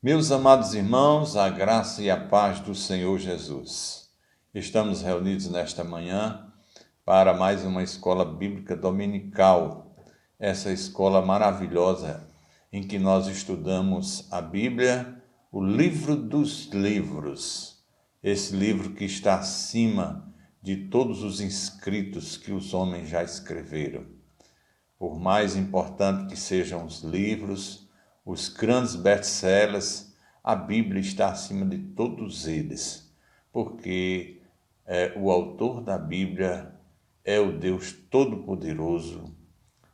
Meus amados irmãos, a graça e a paz do Senhor Jesus. Estamos reunidos nesta manhã para mais uma escola bíblica dominical. Essa escola maravilhosa em que nós estudamos a Bíblia, o livro dos livros. Esse livro que está acima de todos os escritos que os homens já escreveram. Por mais importante que sejam os livros, os grandes best-sellers, a Bíblia está acima de todos eles, porque o autor da Bíblia é o Deus Todo-Poderoso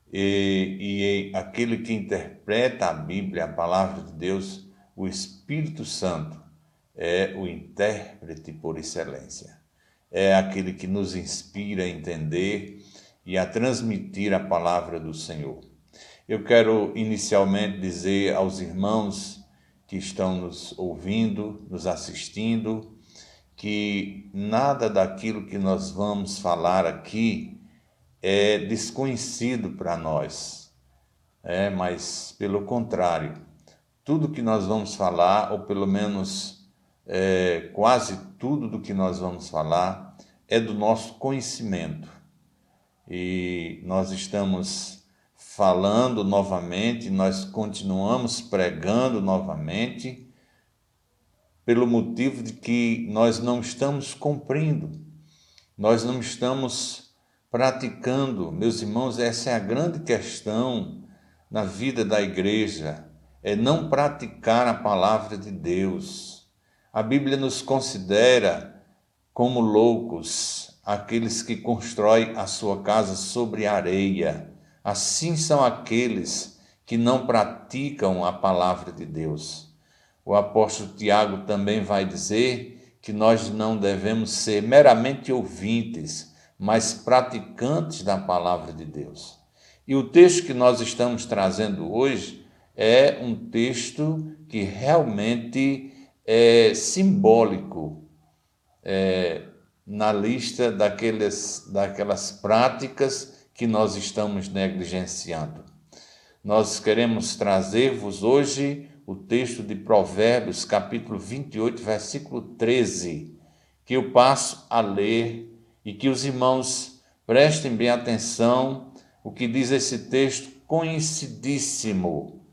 e aquele que interpreta a Bíblia, a palavra de Deus, o Espírito Santo, é o intérprete por excelência. É aquele que nos inspira a entender e a transmitir a palavra do Senhor. Eu quero inicialmente dizer aos irmãos que estão nos ouvindo, nos assistindo, que nada daquilo que nós vamos falar aqui é desconhecido para nós, mas pelo contrário, tudo que nós vamos falar, ou pelo menos quase tudo do que nós vamos falar, é do nosso conhecimento. E nós estamos falando novamente, nós continuamos pregando novamente, pelo motivo de que nós não estamos cumprindo, nós não estamos praticando. Meus irmãos, essa é a grande questão na vida da igreja, é não praticar a palavra de Deus. A Bíblia nos considera como loucos, aqueles que constroem a sua casa sobre areia. Assim são aqueles que não praticam a palavra de Deus. O apóstolo Tiago também vai dizer que nós não devemos ser meramente ouvintes, mas praticantes da palavra de Deus. E o texto que nós estamos trazendo hoje é um texto que realmente é simbólico na lista daquelas práticas que nós estamos negligenciando. Nós queremos trazer-vos hoje o texto de Provérbios, capítulo 28, versículo 13, que eu passo a ler e que os irmãos prestem bem atenção o que diz esse texto conhecidíssimo.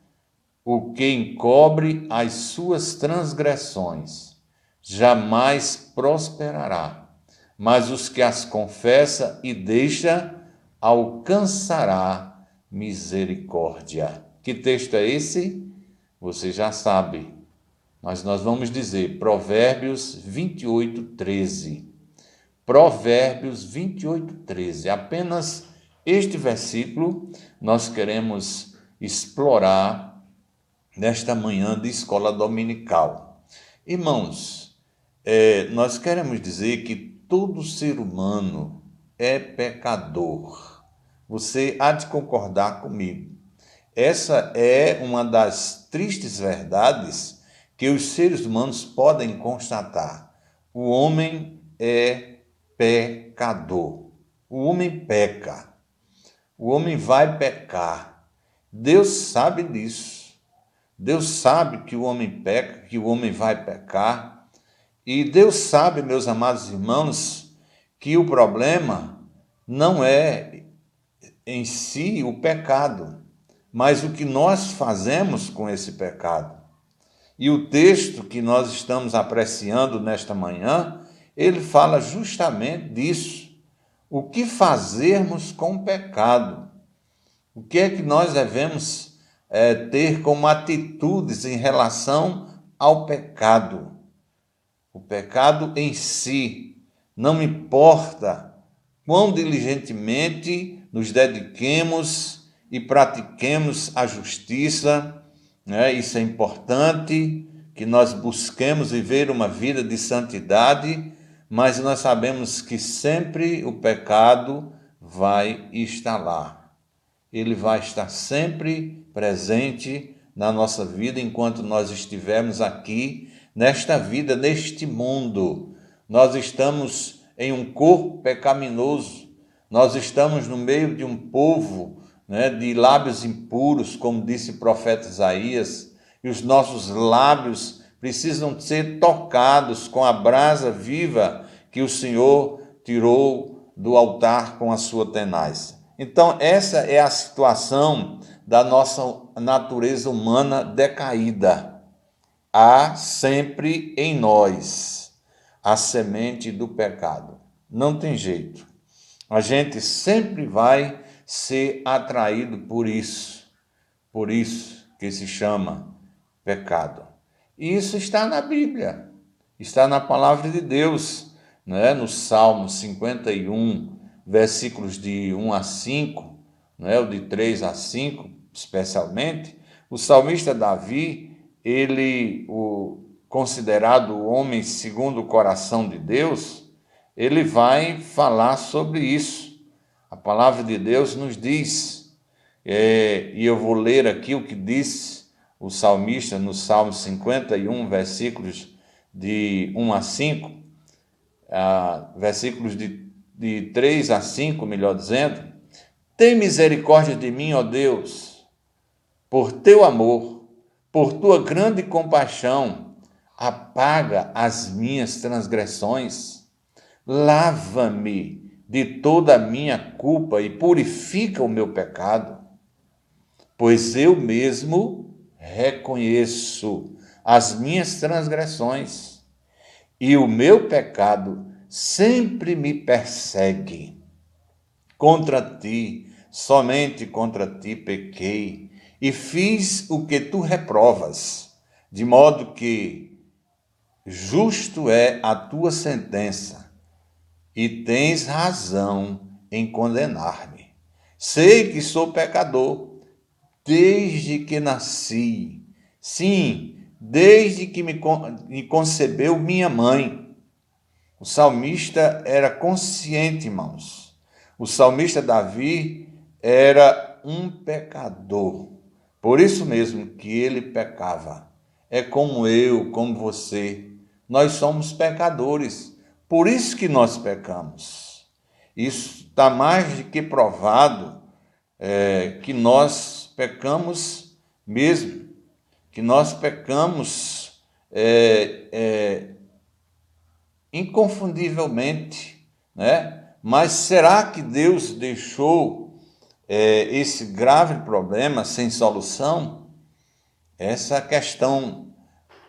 O que encobre as suas transgressões jamais prosperará, mas os que as confessa e deixa alcançará misericórdia. Que texto é esse? Você já sabe, mas nós vamos dizer Provérbios 28, 13. Provérbios 28, 13. Apenas este versículo nós queremos explorar nesta manhã de escola dominical. Irmãos, nós queremos dizer que todo ser humano é pecador. Você há de concordar comigo. Essa é uma das tristes verdades que os seres humanos podem constatar. O homem é pecador. O homem peca. O homem vai pecar. Deus sabe disso. Deus sabe que o homem peca, que o homem vai pecar. E Deus sabe, meus amados irmãos, que o problema não é em si o pecado, mas o que nós fazemos com esse pecado. E o texto que nós estamos apreciando nesta manhã, ele fala justamente disso. O que fazermos com o pecado? O que é que nós devemos ter como atitudes em relação ao pecado? O pecado em si, não importa quão diligentemente nos dediquemos e pratiquemos a justiça, Isso é importante, que nós busquemos viver uma vida de santidade, mas nós sabemos que sempre o pecado vai estar lá. Ele vai estar sempre presente na nossa vida enquanto nós estivermos aqui, nesta vida, neste mundo. Nós estamos em um corpo pecaminoso, nós estamos no meio de um povo de lábios impuros, como disse o profeta Isaías, e os nossos lábios precisam ser tocados com a brasa viva que o Senhor tirou do altar com a sua tenaz. Então, essa é a situação da nossa natureza humana decaída. Há sempre em nós a semente do pecado. Não tem jeito. A gente sempre vai ser atraído por isso que se chama pecado. E isso está na Bíblia, está na palavra de Deus, né? No Salmo 51, versículos de 1 a 5, né? O de 3 a 5, especialmente, o salmista Davi, ele, o considerado o homem segundo o coração de Deus, ele vai falar sobre isso. A palavra de Deus nos diz, e eu vou ler aqui o que disse o salmista no Salmo 51, versículos de 1 a 5, versículos de 3 a 5, melhor dizendo: tem misericórdia de mim, ó Deus, por teu amor, por tua grande compaixão, apaga as minhas transgressões, lava-me de toda a minha culpa e purifica o meu pecado, pois eu mesmo reconheço as minhas transgressões e o meu pecado sempre me persegue. Contra ti, somente contra ti pequei e fiz o que tu reprovas, de modo que justo é a tua sentença e tens razão em condenar-me. Sei que sou pecador desde que nasci, sim, desde que me concebeu minha mãe. O salmista era consciente, irmãos. O salmista Davi era um pecador. Por isso mesmo que ele pecava. É como eu, como você. Nós somos pecadores. Por isso que nós pecamos. Isso está mais do que provado, que nós pecamos mesmo. Que nós pecamos inconfundivelmente, né? Mas será que Deus deixou esse grave problema sem solução? Essa é a questão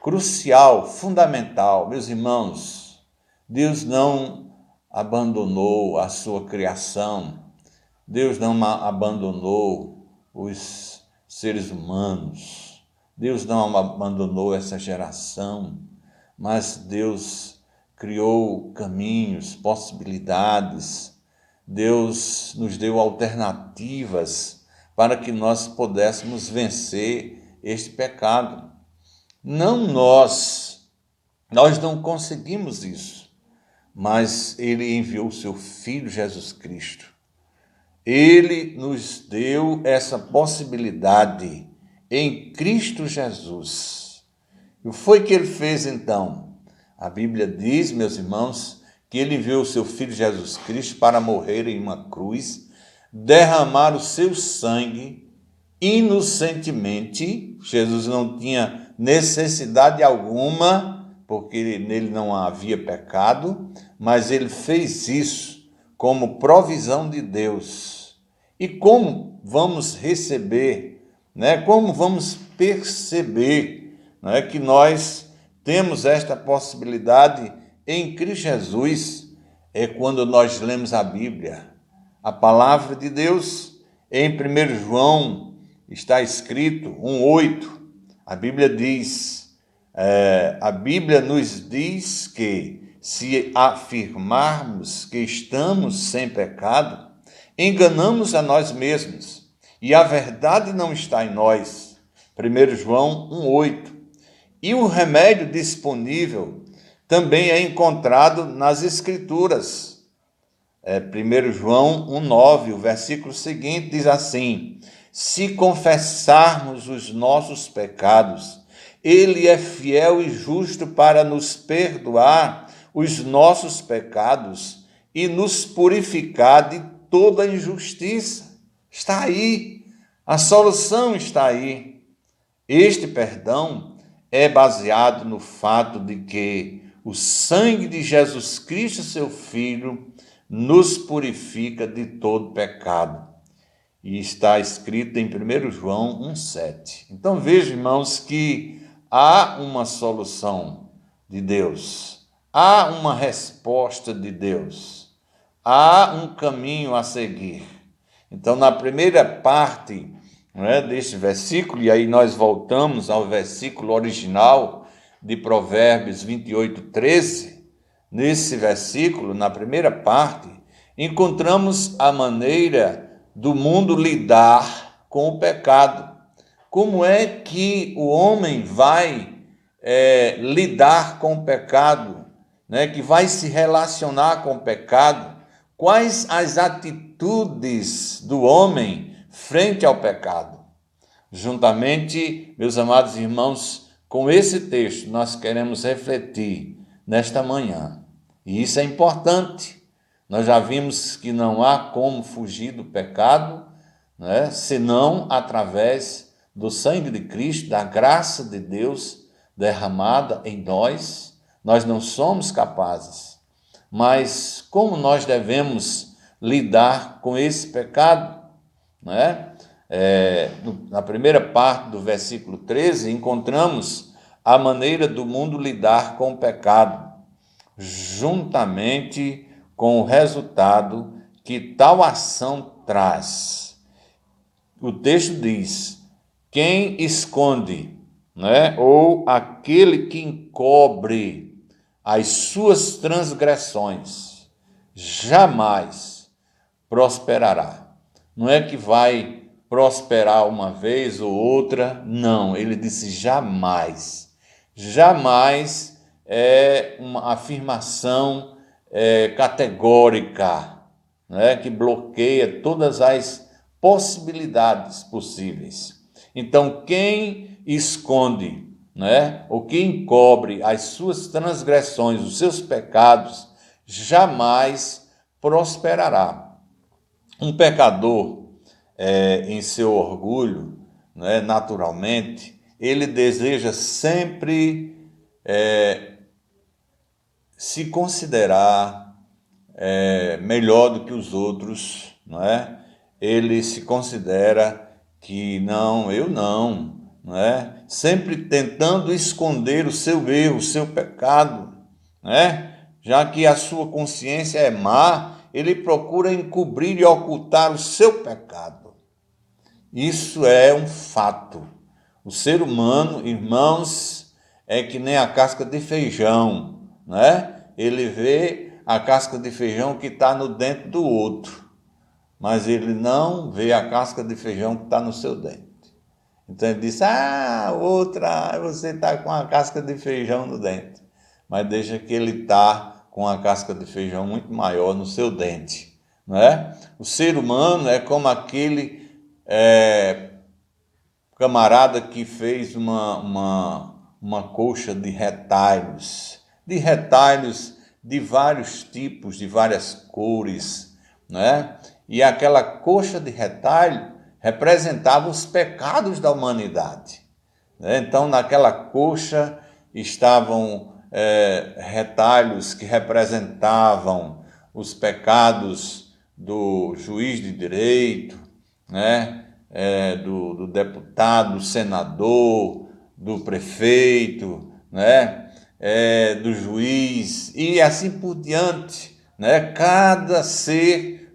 crucial, fundamental. Meus irmãos, Deus não abandonou a sua criação, Deus não abandonou os seres humanos, Deus não abandonou essa geração, mas Deus criou caminhos, possibilidades. Deus nos deu alternativas para que nós pudéssemos vencer este pecado. Não nós não conseguimos isso, mas Ele enviou o seu Filho Jesus Cristo. Ele nos deu essa possibilidade em Cristo Jesus. E o que foi que Ele fez então? A Bíblia diz, meus irmãos, que Ele enviou o seu Filho Jesus Cristo para morrer em uma cruz, derramar o seu sangue inocentemente. Jesus não tinha necessidade alguma, porque nele não havia pecado, mas Ele fez isso como provisão de Deus. E como vamos receber, né? Como vamos perceber, né, que nós temos esta possibilidade em Cristo Jesus? É quando nós lemos a Bíblia, a palavra de Deus. Em 1 João está escrito 1,8, a Bíblia diz, a Bíblia nos diz que se afirmarmos que estamos sem pecado, enganamos a nós mesmos e a verdade não está em nós. 1 João 1,8. E o remédio disponível também é encontrado nas Escrituras. 1 João 1,9, o versículo seguinte diz assim: se confessarmos os nossos pecados, Ele é fiel e justo para nos perdoar os nossos pecados e nos purificar de toda injustiça. Está aí, a solução está aí. Este perdão é baseado no fato de que o sangue de Jesus Cristo, seu Filho, nos purifica de todo pecado. E está escrito em 1 João 1,7. Então veja, irmãos, que há uma solução de Deus, há uma resposta de Deus, há um caminho a seguir. Então, na primeira parte deste versículo, e aí nós voltamos ao versículo original de Provérbios 28:13, nesse versículo, na primeira parte, encontramos a maneira do mundo lidar com o pecado. Como é que o homem vai lidar com o pecado, que vai se relacionar com o pecado? Quais as atitudes do homem frente ao pecado? Juntamente, meus amados irmãos, com esse texto, nós queremos refletir nesta manhã. E isso é importante. Nós já vimos que não há como fugir do pecado, senão através do sangue de Cristo, da graça de Deus derramada em nós. Nós não somos capazes. Mas como nós devemos lidar com esse pecado? Na primeira parte do versículo 13, encontramos a maneira do mundo lidar com o pecado, juntamente com o resultado que tal ação traz. O texto diz: quem esconde, ou aquele que encobre as suas transgressões, jamais prosperará. Não é que vai prosperar uma vez ou outra, não, ele disse jamais. Jamais é uma afirmação categórica, que bloqueia todas as possibilidades possíveis. Então, quem esconde, ou quem encobre as suas transgressões, os seus pecados, jamais prosperará. Um pecador, em seu orgulho, naturalmente, ele deseja sempre se considerar melhor do que os outros, Ele se considera que não, eu não, Sempre tentando esconder o seu erro, o seu pecado, Já que a sua consciência é má, ele procura encobrir e ocultar o seu pecado. Isso é um fato. O ser humano, irmãos, é que nem a casca de feijão, Ele vê a casca de feijão que está no dente do outro, mas ele não vê a casca de feijão que está no seu dente. Então ele diz: você está com a casca de feijão no dente, mas deixa que ele está com a casca de feijão muito maior no seu dente, O ser humano é como aquele camarada que fez uma colcha de retalhos de vários tipos, de várias cores, E aquela colcha de retalho representava os pecados da humanidade, Então, naquela colcha estavam retalhos que representavam os pecados do juiz de direito, do deputado, do senador, do prefeito, do juiz e assim por diante, Cada ser,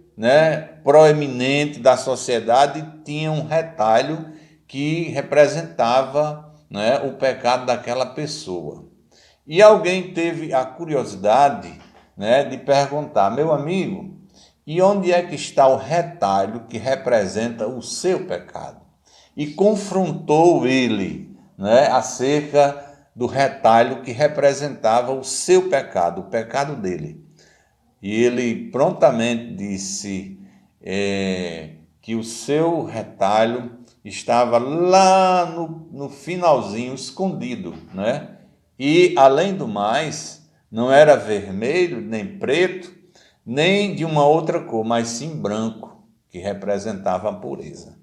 proeminente da sociedade tinha um retalho que representava, o pecado daquela pessoa. E alguém teve a curiosidade, de perguntar: meu amigo, e onde é que está o retalho que representa o seu pecado? E confrontou ele, acerca do retalho que representava o seu pecado, o pecado dele. E ele prontamente disse que o seu retalho estava lá no finalzinho, escondido, E, além do mais, não era vermelho, nem preto, nem de uma outra cor, mas sim branco, que representava a pureza.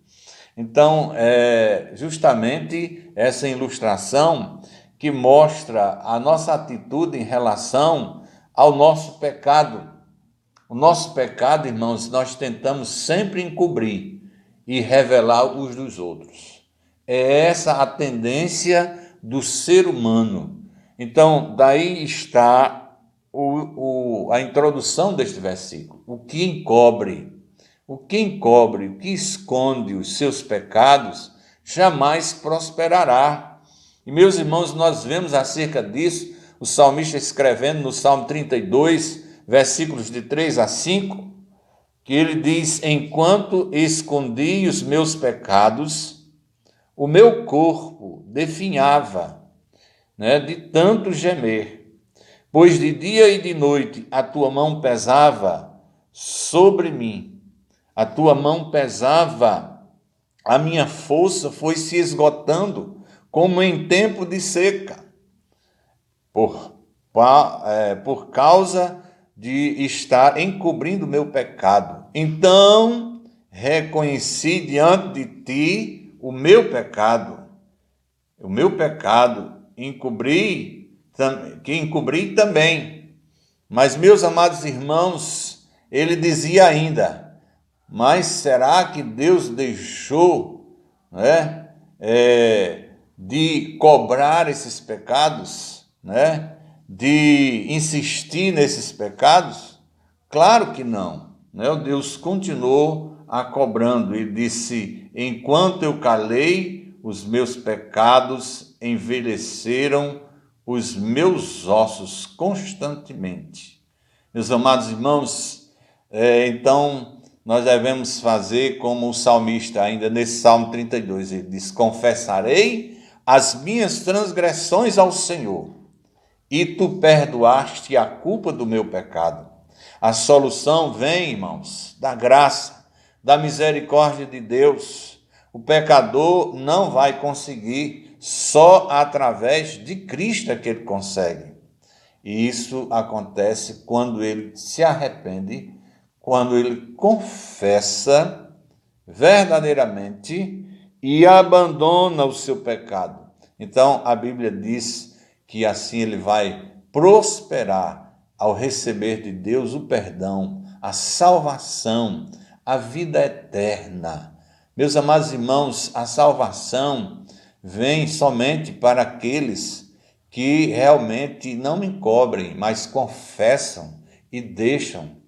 Então, é justamente essa ilustração que mostra a nossa atitude em relação ao nosso pecado. O nosso pecado, irmãos, nós tentamos sempre encobrir e revelar os dos outros. É essa a tendência do ser humano. Então, daí está a introdução deste versículo. O que encobre, o que esconde os seus pecados, jamais prosperará. E, meus irmãos, nós vemos acerca disso, o salmista escrevendo no Salmo 32, versículos de 3 a 5, que ele diz: enquanto escondi os meus pecados, o meu corpo definhava, de tanto gemer, pois de dia e de noite a tua mão pesava sobre mim, a tua mão pesava, a minha força foi se esgotando, como em tempo de seca, por causa de estar encobrindo o meu pecado. Então reconheci diante de ti o meu pecado que encobri também. Mas, meus amados irmãos, ele dizia ainda: mas será que Deus deixou, de cobrar esses pecados, de insistir nesses pecados? Claro que não. Deus continuou a cobrando e disse: enquanto eu calei, os meus pecados envelheceram os meus ossos constantemente. Meus amados irmãos, então nós devemos fazer como o salmista, ainda nesse Salmo 32, ele diz: confessarei as minhas transgressões ao Senhor, e tu perdoaste a culpa do meu pecado. A solução vem, irmãos, da graça, da misericórdia de Deus. O pecador não vai conseguir, só através de Cristo é que ele consegue. E isso acontece quando ele se arrepende, quando ele confessa verdadeiramente e abandona o seu pecado. Então, a Bíblia diz que assim ele vai prosperar ao receber de Deus o perdão, a salvação, a vida eterna. Meus amados irmãos, a salvação vem somente para aqueles que realmente não encobrem, mas confessam e deixam.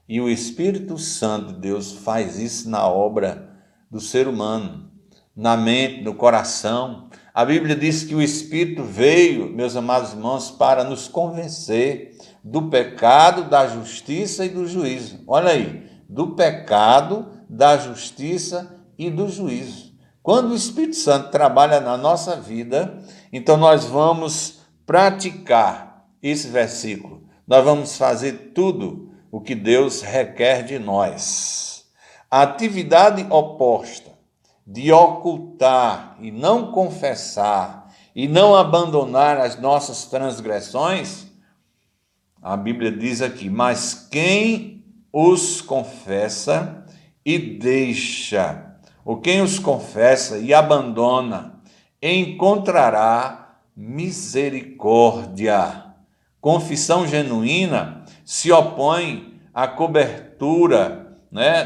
E o Espírito Santo de Deus faz isso na obra do ser humano, na mente, no coração. A Bíblia diz que o Espírito veio, meus amados irmãos, para nos convencer do pecado, da justiça e do juízo. Olha aí, do pecado, da justiça e do juízo. Quando o Espírito Santo trabalha na nossa vida, então nós vamos praticar esse versículo. Nós vamos fazer tudo o que Deus requer de nós. A atividade oposta de ocultar e não confessar e não abandonar as nossas transgressões, a Bíblia diz aqui: mas quem os confessa e deixa, ou quem os confessa e abandona, encontrará misericórdia. Confissão genuína se opõe à cobertura,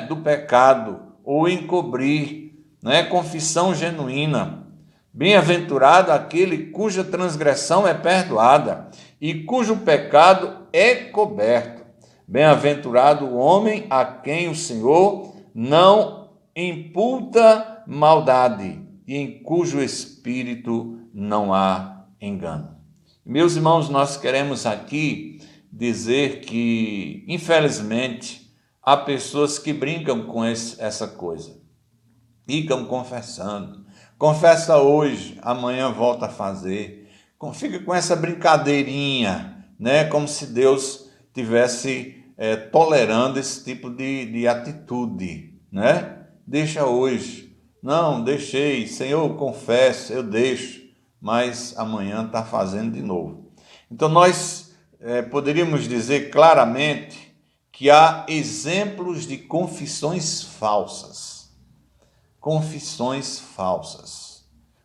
do pecado ou encobrir, confissão genuína. Bem-aventurado aquele cuja transgressão é perdoada e cujo pecado é coberto. Bem-aventurado o homem a quem o Senhor não imputa maldade e em cujo espírito não há engano. Meus irmãos, nós queremos aqui dizer que, infelizmente, há pessoas que brincam com essa coisa. Ficam confessando. Confessa hoje, amanhã volta a fazer. Fica com essa brincadeirinha, como se Deus tivesse tolerando esse tipo de atitude, Deixa hoje. Não, deixei. Senhor, confesso, eu deixo. Mas amanhã está fazendo de novo. Então, nós poderíamos dizer claramente que há exemplos de confissões falsas. confissões falsas,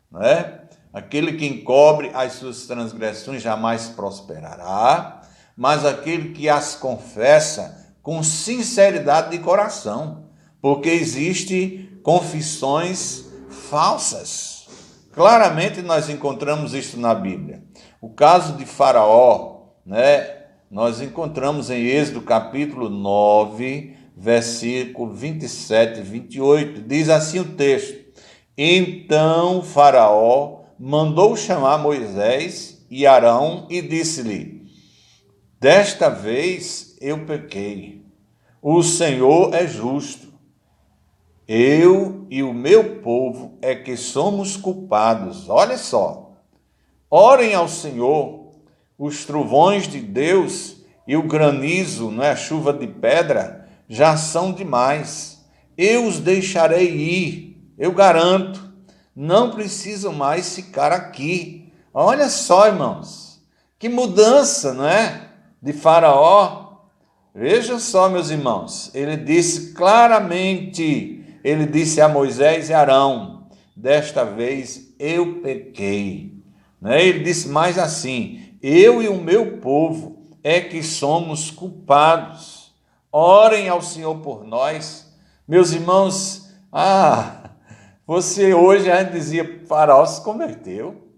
não é? Aquele que encobre as suas transgressões jamais prosperará, mas aquele que as confessa com sinceridade de coração, porque existe confissões falsas. Claramente nós encontramos isso na Bíblia. O caso de Faraó, né? Nós encontramos em Êxodo capítulo 9, versículo 27 e 28, diz assim o texto: Então Faraó mandou chamar Moisés e Arão e disse-lhe: Desta vez eu pequei, o Senhor é justo, eu e o meu povo é que somos culpados. Olha só, orem ao Senhor. Os trovões de Deus e o granizo, não é, a chuva de pedra, já são demais. Eu os deixarei ir, eu garanto. Não precisam mais ficar aqui. Olha só, irmãos, que mudança, não é? De Faraó. Veja só, meus irmãos, ele disse claramente, ele disse a Moisés e Arão: Desta vez eu pequei. Ele disse mais assim: Eu e o meu povo é que somos culpados. Orem ao Senhor por nós. Meus irmãos, você hoje a gente dizia, Faraó se converteu.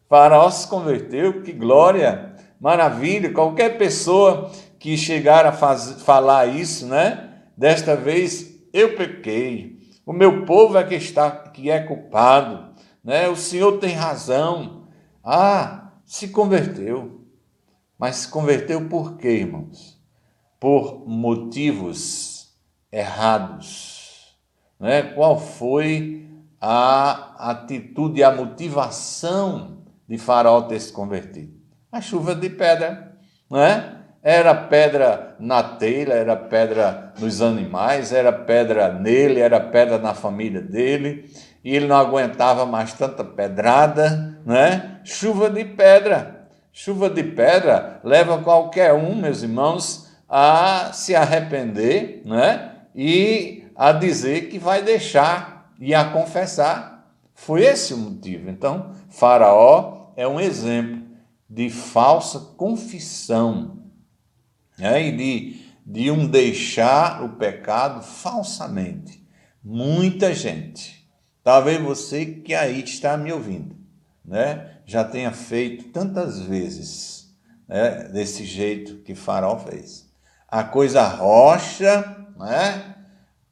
Faraó se converteu, que glória, maravilha. Qualquer pessoa que chegar a falar isso, né? Desta vez eu pequei. O meu povo é que é culpado, né? O Senhor tem razão. Se converteu. Mas se converteu por quê, irmãos? Por motivos errados. Né? Qual foi a atitude, a motivação de Faraó ter se convertido? A chuva de pedra, né? Era pedra na telha, era pedra nos animais, era pedra nele, era pedra na família dele, e ele não aguentava mais tanta pedrada, né? Chuva de pedra. Chuva de pedra leva qualquer um, meus irmãos, a se arrepender, né? E a dizer que vai deixar e a confessar. Foi esse o motivo. Então, Faraó é um exemplo de falsa confissão, né? E de um deixar o pecado falsamente. Muita gente, talvez você que aí está me ouvindo, né, já tenha feito tantas vezes, né, desse jeito que Faraó fez. A coisa rocha, né,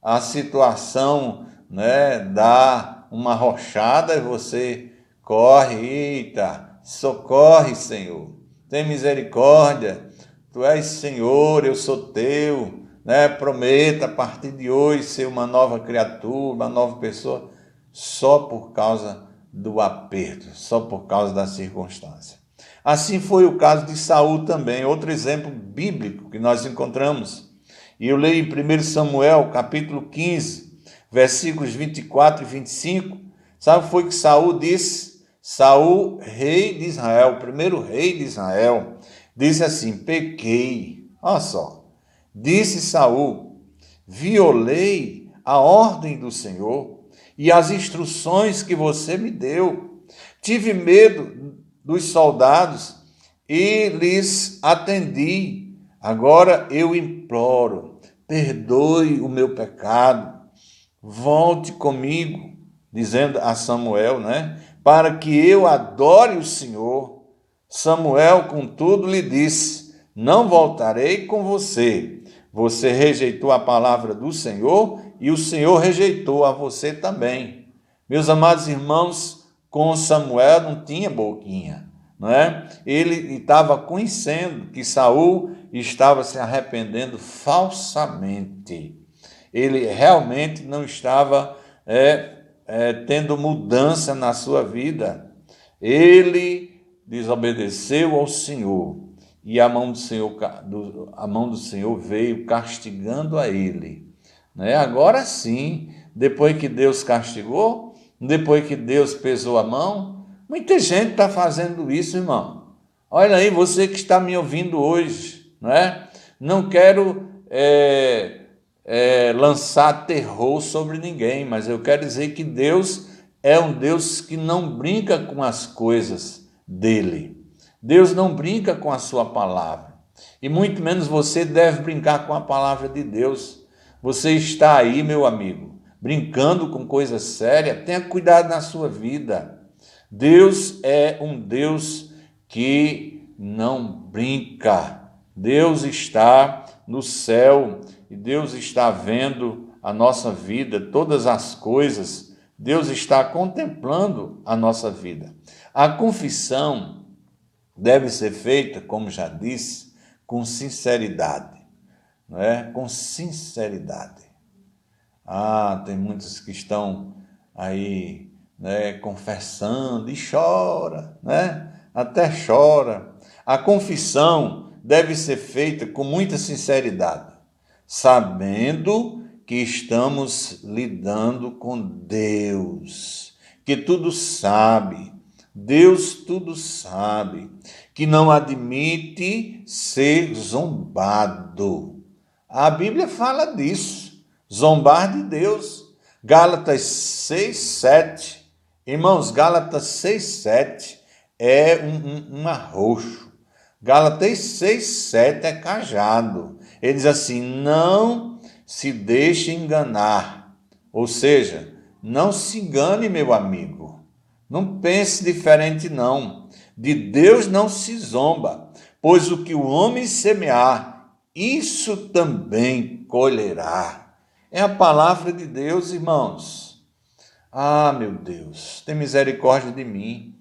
a situação, né, dá uma rochada e você corre, eita, socorre, Senhor, tem misericórdia, Tu és Senhor, eu sou teu, né? Prometa a partir de hoje ser uma nova criatura, uma nova pessoa, só por causa do aperto, só por causa da circunstância. Assim foi o caso de Saul também, outro exemplo bíblico que nós encontramos. E eu leio em 1 Samuel, capítulo 15, versículos 24 e 25. Sabe o que foi que Saul disse? Saul, rei de Israel, o primeiro rei de Israel, disse assim: pequei. Olha só. Disse Saul: violei a ordem do Senhor e as instruções que você me deu. Tive medo dos soldados e lhes atendi. Agora eu imploro, perdoe o meu pecado. Volte comigo, dizendo a Samuel, né? Para que eu adore o Senhor. Samuel, contudo, lhe disse: não voltarei com você. Você rejeitou a palavra do Senhor e o Senhor rejeitou a você também. Meus amados irmãos, com Samuel não tinha boquinha, não é? Ele estava conhecendo que Saul estava se arrependendo falsamente. Ele realmente não estava tendo mudança na sua vida. Ele desobedeceu ao Senhor e a mão do Senhor veio castigando a ele. Né? Agora sim, depois que Deus castigou, depois que Deus pesou a mão, muita gente está fazendo isso, irmão. Olha aí, você que está me ouvindo hoje, né? Não quero lançar terror sobre ninguém, mas eu quero dizer que Deus é um Deus que não brinca com as coisas dele. Deus não brinca com a sua palavra. E muito menos você deve brincar com a palavra de Deus. Você está aí, meu amigo, brincando com coisa séria, tenha cuidado na sua vida. Deus é um Deus que não brinca. Deus está no céu e Deus está vendo a nossa vida, todas as coisas. Deus está contemplando a nossa vida. A confissão deve ser feita, como já disse, com sinceridade, não é? Com sinceridade. Tem muitos que estão aí, né, confessando e chora, né? Até chora. A confissão deve ser feita com muita sinceridade, sabendo que estamos lidando com Deus, que tudo sabe. Deus tudo sabe, que não admite ser zombado. A Bíblia fala disso, zombar de Deus. Gálatas 6:7. Irmãos, Gálatas 6:7 é um arroxo. Gálatas 6:7 é cajado. Ele diz assim: não se deixe enganar. Ou seja, não se engane, meu amigo. Não pense diferente, não. De Deus não se zomba, pois o que o homem semear, isso também colherá. É a palavra de Deus, irmãos. Meu Deus, tem misericórdia de mim.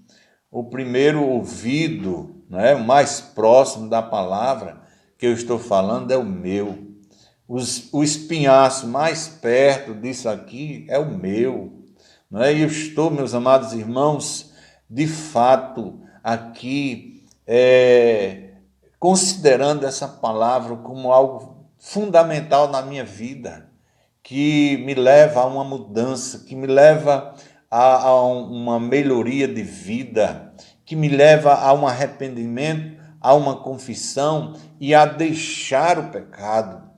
O primeiro ouvido, né, o mais próximo da palavra que eu estou falando é o meu. O espinhaço mais perto disso aqui é o meu. E eu estou, meus amados irmãos, de fato, aqui considerando essa palavra como algo fundamental na minha vida, que me leva a uma mudança, que me leva a uma melhoria de vida, que me leva a um arrependimento, a uma confissão e a deixar o pecado.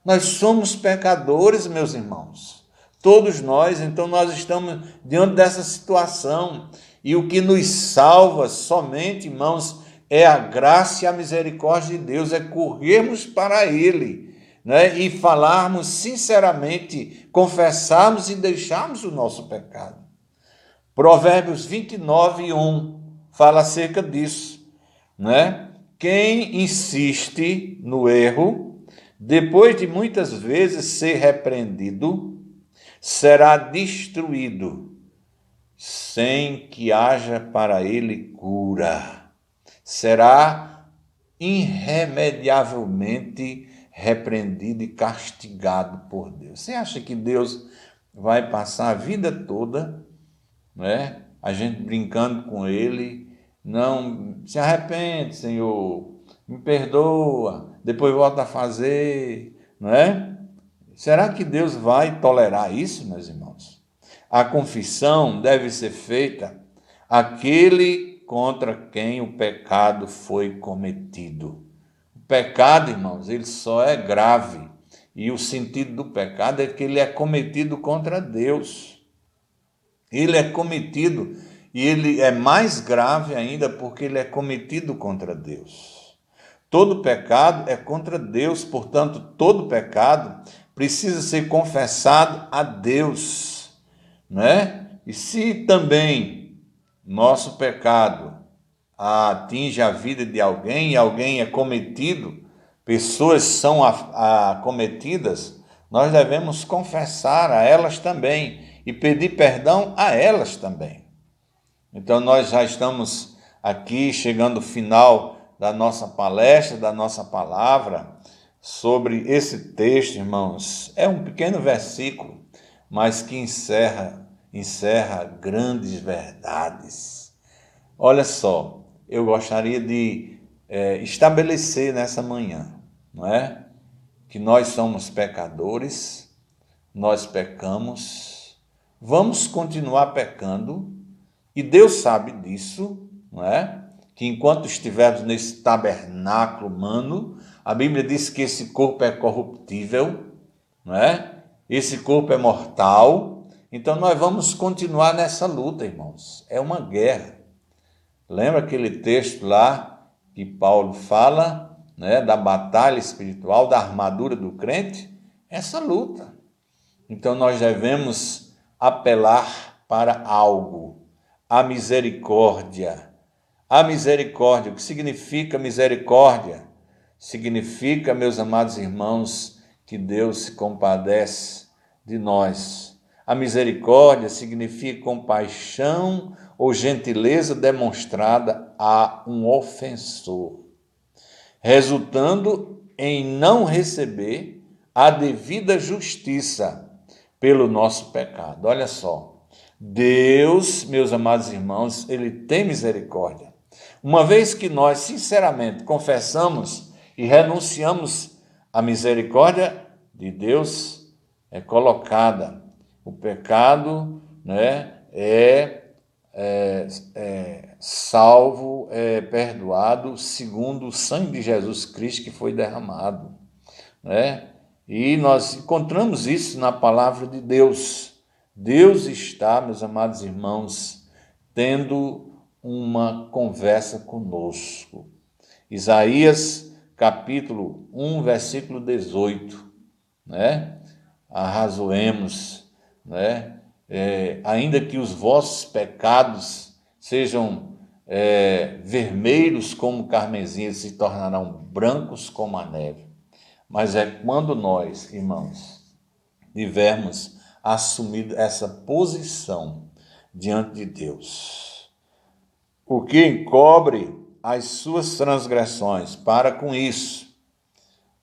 Nós somos pecadores, meus irmãos. Todos nós, então nós estamos diante dessa situação. E o que nos salva somente, irmãos, é a graça e a misericórdia de Deus, é corrermos para Ele, né? E falarmos sinceramente, confessarmos e deixarmos o nosso pecado. Provérbios 29:1 fala acerca disso, né? Quem insiste no erro, depois de muitas vezes ser repreendido, será destruído, sem que haja para ele cura. Será irremediavelmente repreendido e castigado por Deus. Você acha que Deus vai passar a vida toda, né, a gente brincando com Ele? Não, se arrepende, Senhor, me perdoa, depois volta a fazer, não é? Será que Deus vai tolerar isso, meus irmãos? A confissão deve ser feita àquele contra quem o pecado foi cometido. O pecado, irmãos, ele só é grave. E o sentido do pecado é que ele é cometido contra Deus. Ele é cometido, e ele é mais grave ainda porque ele é cometido contra Deus. Todo pecado é contra Deus, portanto, todo pecado precisa ser confessado a Deus, né? E se também nosso pecado atinge a vida de alguém e alguém é cometido, pessoas são acometidas, nós devemos confessar a elas também e pedir perdão a elas também. Então nós já estamos aqui chegando ao final da nossa palestra, da nossa palavra, sobre esse texto, irmãos. É um pequeno versículo, mas que encerra grandes verdades. Olha só, eu gostaria de estabelecer nessa manhã, não é? Que nós somos pecadores, nós pecamos, vamos continuar pecando, e Deus sabe disso, não é? Que enquanto estivermos nesse tabernáculo humano, a Bíblia diz que esse corpo é corruptível, não é? Esse corpo é mortal, então nós vamos continuar nessa luta, irmãos. É uma guerra. Lembra aquele texto lá que Paulo fala, né, da batalha espiritual, da armadura do crente? Essa luta. Então nós devemos apelar para algo, a misericórdia. A misericórdia, o que significa misericórdia? Significa, meus amados irmãos, que Deus se compadece de nós. A misericórdia significa compaixão ou gentileza demonstrada a um ofensor, resultando em não receber a devida justiça pelo nosso pecado. Olha só, Deus, meus amados irmãos, Ele tem misericórdia. Uma vez que nós, sinceramente, confessamos e renunciamos à misericórdia de Deus, é colocada. O pecado, né, salvo, perdoado, segundo o sangue de Jesus Cristo que foi derramado, né? E nós encontramos isso na palavra de Deus. Deus está, meus amados irmãos, tendo uma conversa conosco. Isaías, capítulo 1, versículo 18, né? Arrazoemos, né? Ainda que os vossos pecados sejam vermelhos como carmesim, eles se tornarão brancos como a neve. Mas é quando nós, irmãos, tivermos assumido essa posição diante de Deus. O que encobre as suas transgressões, para com isso.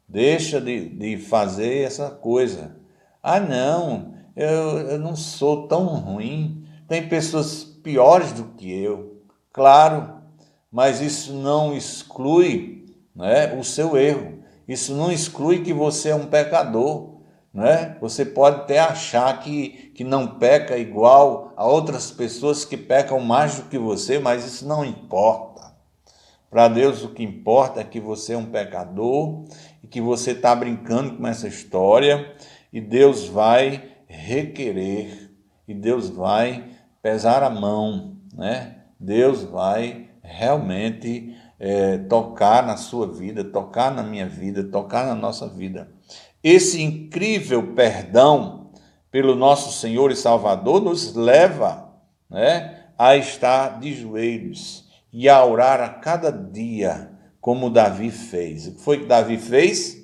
Deixa de fazer essa coisa. Ah, não, eu não sou tão ruim. Tem pessoas piores do que eu. Claro, mas isso não exclui, né, o seu erro. Isso não exclui que você é um pecador, né? Você pode até achar que não peca igual a outras pessoas que pecam mais do que você, mas isso não importa. Para Deus o que importa é que você é um pecador e que você está brincando com essa história e Deus vai requerer, e Deus vai pesar a mão, né? Deus vai realmente tocar na sua vida, tocar na minha vida, tocar na nossa vida. Esse incrível perdão pelo nosso Senhor e Salvador nos leva, né, a estar de joelhos e a orar a cada dia, como Davi fez. O que foi que Davi fez?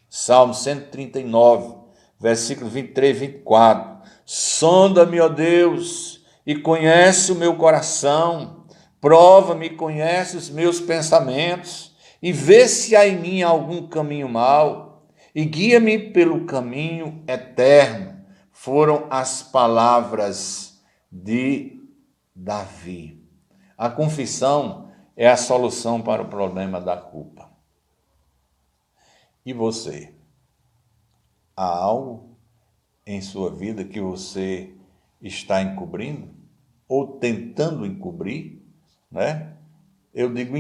Salmo 139, versículos 23 e 24. Sonda-me, ó Deus, e conhece o meu coração, prova-me e conhece os meus pensamentos, e vê se há em mim algum caminho mau, e guia-me pelo caminho eterno. Foram as palavras de Davi. A confissão é a solução para o problema da culpa. E você? Há algo em sua vida que você está encobrindo? Ou tentando encobrir, né? Eu digo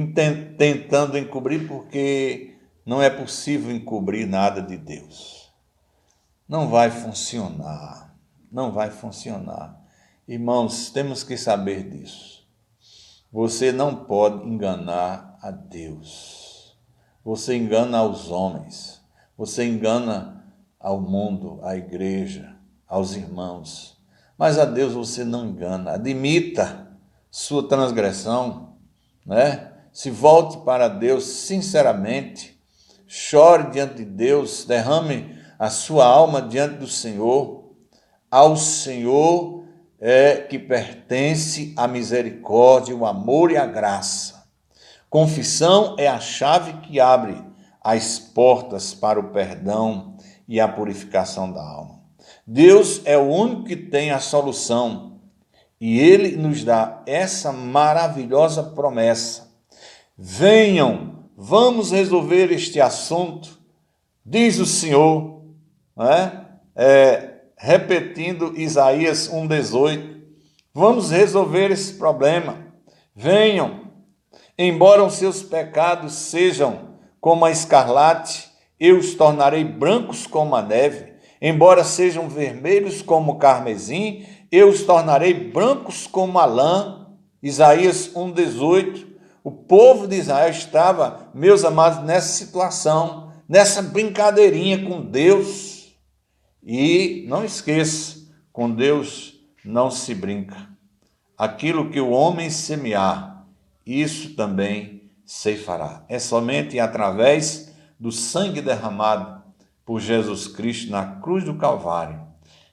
tentando encobrir porque não é possível encobrir nada de Deus. Não vai funcionar, não vai funcionar. Irmãos, temos que saber disso. Você não pode enganar a Deus. Você engana aos homens, você engana ao mundo, à igreja, aos irmãos. Mas a Deus você não engana. Admita sua transgressão, né? Se volte para Deus sinceramente, chore diante de Deus, derrame a sua alma diante do Senhor. Ao Senhor que pertence a misericórdia, o amor e a graça. Confissão é a chave que abre as portas para o perdão e a purificação da alma. Deus é o único que tem a solução e Ele nos dá essa maravilhosa promessa. Venham, vamos resolver este assunto, diz o Senhor, né? Repetindo Isaías 1,18, vamos resolver esse problema. Venham, embora os seus pecados sejam como a escarlate, eu os tornarei brancos como a neve. embora sejam vermelhos como o carmesim, eu os tornarei brancos como a lã. Isaías 1,18. O povo de Israel estava, meus amados, nessa situação, nessa brincadeirinha com Deus. E não esqueça, com Deus não se brinca. Aquilo que o homem semear, isso também ceifará. É somente através do sangue derramado por Jesus Cristo na cruz do Calvário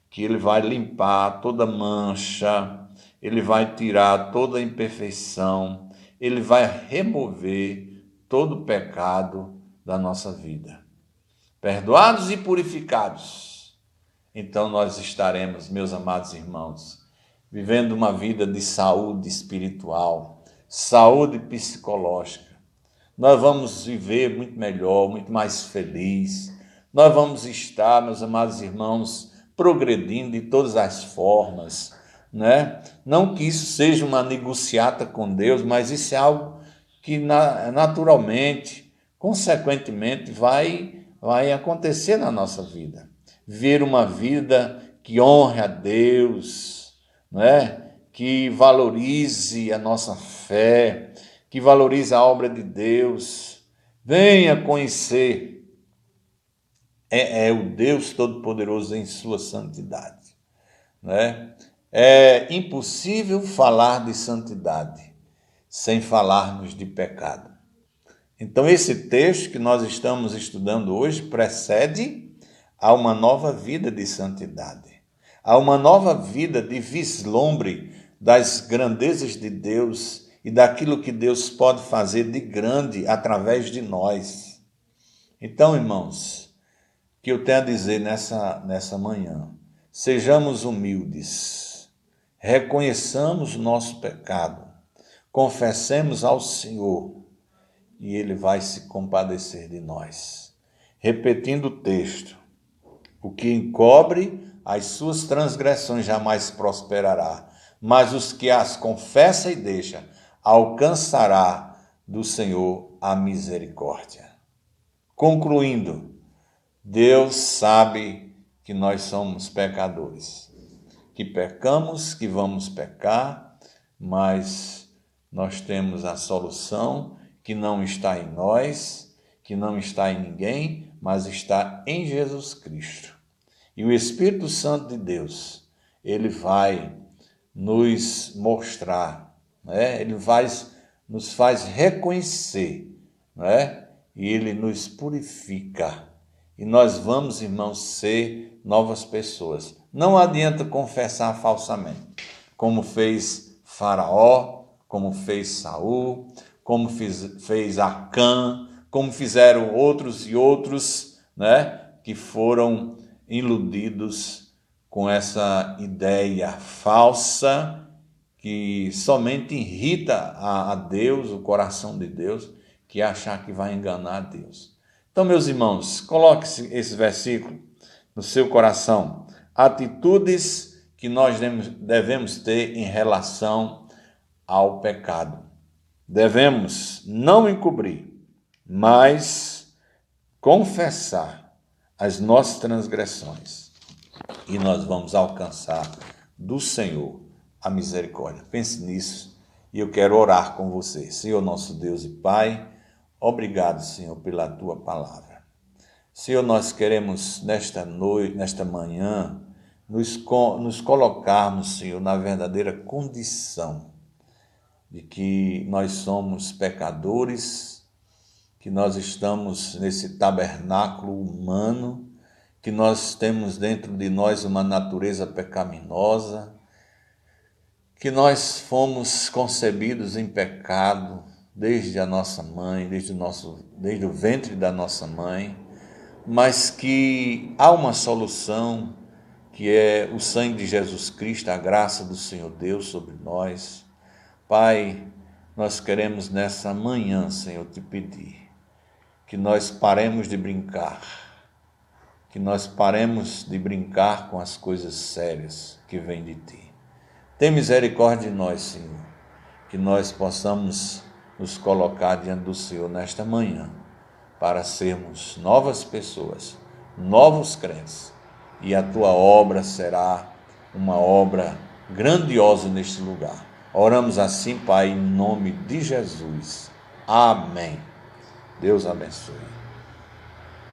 que ele vai limpar toda mancha, ele vai tirar toda imperfeição, ele vai remover todo o pecado da nossa vida. Perdoados e purificados, então nós estaremos, meus amados irmãos, vivendo uma vida de saúde espiritual, saúde psicológica. Nós vamos viver muito melhor, muito mais feliz. Nós vamos estar, meus amados irmãos, progredindo de todas as formas, né? Não que isso seja uma negociata com Deus, mas isso é algo que naturalmente, consequentemente, vai acontecer na nossa vida. Ver uma vida que honre a Deus, né? Que valorize a nossa fé, que valorize a obra de Deus. Venha conhecer o Deus Todo-Poderoso em sua santidade, né? É impossível falar de santidade sem falarmos de pecado. Então, esse texto que nós estamos estudando hoje precede a uma nova vida de santidade, a uma nova vida de vislumbre das grandezas de Deus e daquilo que Deus pode fazer de grande através de nós. Então, irmãos, que eu tenho a dizer nessa manhã, sejamos humildes, reconheçamos o nosso pecado, confessemos ao Senhor e Ele vai se compadecer de nós. Repetindo o texto, o que encobre as suas transgressões jamais prosperará, mas os que as confessa e deixa, alcançará do Senhor a misericórdia. Concluindo, Deus sabe que nós somos pecadores, que pecamos, que vamos pecar, mas nós temos a solução que não está em nós, que não está em ninguém, mas está em Jesus Cristo. E o Espírito Santo de Deus, ele vai nos mostrar, né? Ele nos faz reconhecer, né? E ele nos purifica. E nós vamos, irmãos, ser novas pessoas. Não adianta confessar falsamente, como fez Faraó, como fez Saul, como fez Acã, como fizeram outros e outros, né, que foram iludidos com essa ideia falsa que somente irrita a Deus, o coração de Deus, que é achar que vai enganar a Deus. Então, meus irmãos, coloque esse versículo no seu coração. Atitudes que nós devemos ter em relação ao pecado. Devemos não encobrir, mas confessar as nossas transgressões. E nós vamos alcançar do Senhor a misericórdia. Pense nisso e eu quero orar com você. Senhor, nosso Deus e Pai, obrigado, Senhor, pela Tua palavra. Senhor, nós queremos nesta noite, nesta manhã, nos colocarmos, Senhor, na verdadeira condição de que nós somos pecadores, que nós estamos nesse tabernáculo humano, que nós temos dentro de nós uma natureza pecaminosa, que nós fomos concebidos em pecado, desde a nossa mãe, desde o ventre da nossa mãe, mas que há uma solução, que é o sangue de Jesus Cristo, a graça do Senhor Deus sobre nós. Pai, nós queremos nessa manhã, Senhor, te pedir que nós paremos de brincar, que nós paremos de brincar com as coisas sérias que vêm de Ti. Tem misericórdia de nós, Senhor, que nós possamos nos colocar diante do Senhor nesta manhã, para sermos novas pessoas, novos crentes, e a tua obra será uma obra grandiosa neste lugar. Oramos assim, Pai, em nome de Jesus. Amém. Deus abençoe.